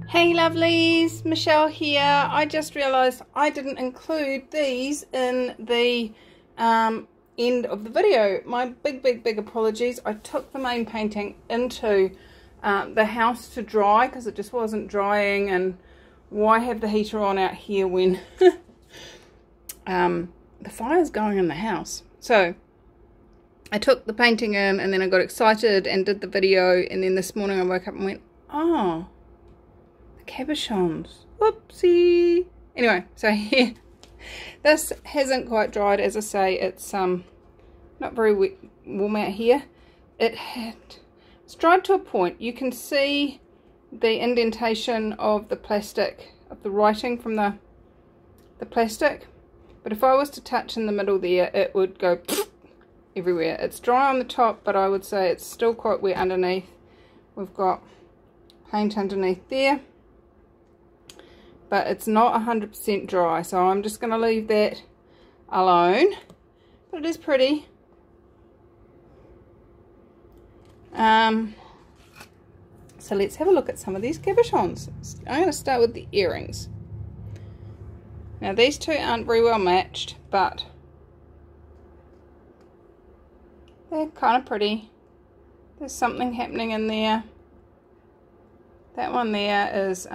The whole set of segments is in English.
Hey lovelies, Michelle here. I just realised I didn't include these in the end of the video. My big apologies. I took the main painting into the house to dry because it just wasn't drying, and why have the heater on out here when the fire's going in the house. So I took the painting in and then I got excited and did the video, and then this morning I woke up and went, oh, Cabachons, whoopsie. Anyway, so here, this hasn't quite dried. As I say, it's not very wet, warm out here. It's dried to a point. You can see the indentation of the plastic, of the writing from the plastic, but if I was to touch in the middle there, it would go everywhere. It's dry on the top, but I would say it's still quite wet underneath. We've got paint underneath there, but it's not 100% dry, so I'm just going to leave that alone. But it is pretty. So let's have a look at some of these Cabachons. I'm going to start with the earrings. Now these two aren't very well matched, but they're kind of pretty. There's something happening in there. That one there is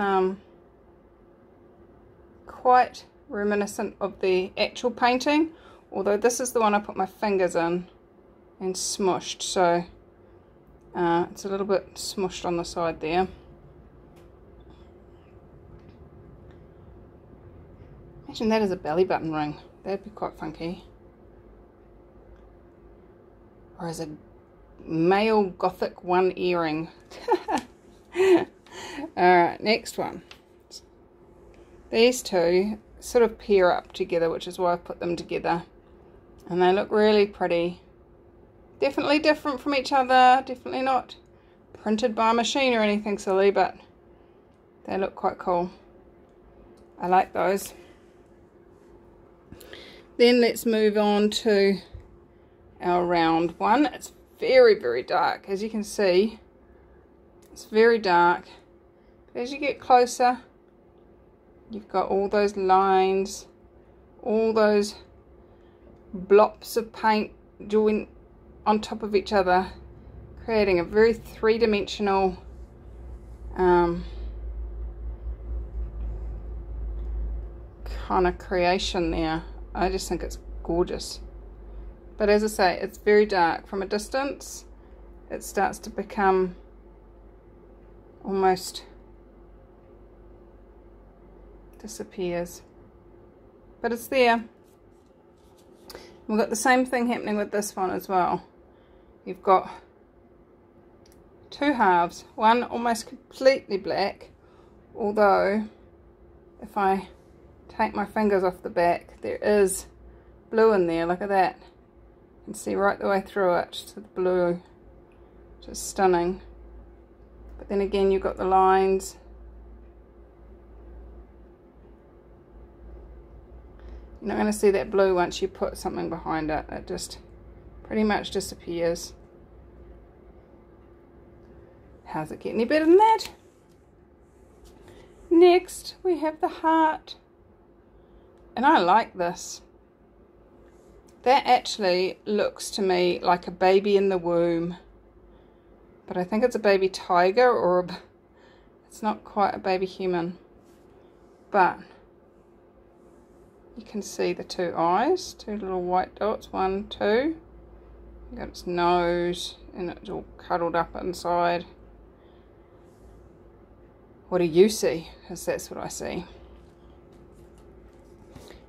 quite reminiscent of the actual painting, although this is the one I put my fingers in and smushed, so it's a little bit smushed on the side there. Imagine that as a belly button ring. That'd be quite funky. Or as a male gothic one earring. Alright, next one. These two sort of pair up together, which is why I've put them together. And they look really pretty. Definitely different from each other. Definitely not printed by a machine or anything silly, but they look quite cool. I like those. Then let's move on to our round one. It's very dark. As you can see, it's very dark. But as you get closer, you've got all those lines, all those blops of paint joined on top of each other, creating a very three-dimensional kind of creation there. I just think it's gorgeous. But as I say, it's very dark. From a distance, it starts to become almost disappears, but it's there. We've got the same thing happening with this one as well. You've got two halves, one almost completely black, although if I take my fingers off the back, there is blue in there. Look at that. You can see right the way through it to the blue, which is stunning. But then again, you've got the lines. You're not going to see that blue once you put something behind it. It just pretty much disappears. How's it get any better than that? Next, we have the heart. And I like this. That actually looks to me like a baby in the womb. But I think it's a baby tiger, or it's not quite a baby human. But you can see the two eyes, two little white dots, 1, 2. You got its nose, and it's all cuddled up inside. What do you see? Because that's what I see.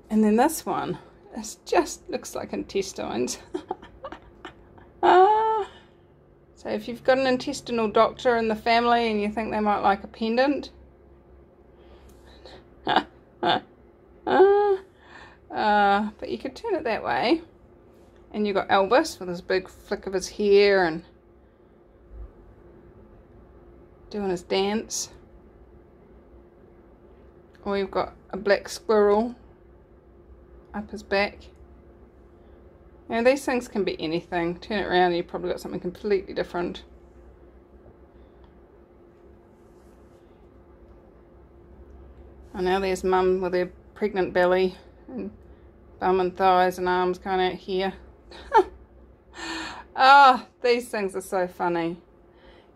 And then this one, it just looks like intestines. So if you've got an intestinal doctor in the family and you think they might like a pendant, but you could turn it that way, and you've got Elvis with his big flick of his hair and doing his dance, or you've got a black squirrel up his back. Now these things can be anything. Turn it around and you've probably got something completely different. And now there's Mum with her pregnant belly and bum and thighs and arms going out here. Ah, these things are so funny.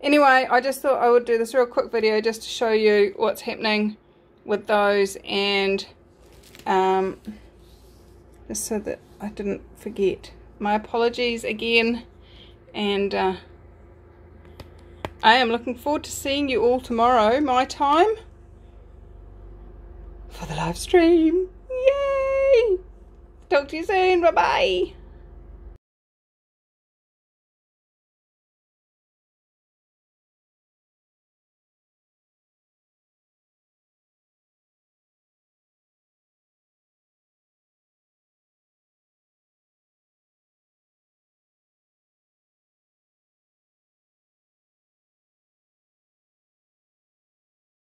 Anyway, I just thought I would do this real quick video just to show you what's happening with those, and just so that I didn't forget. My apologies again, and I am looking forward to seeing you all tomorrow, my time, for the live stream. Yay! Talk to you soon. Bye bye.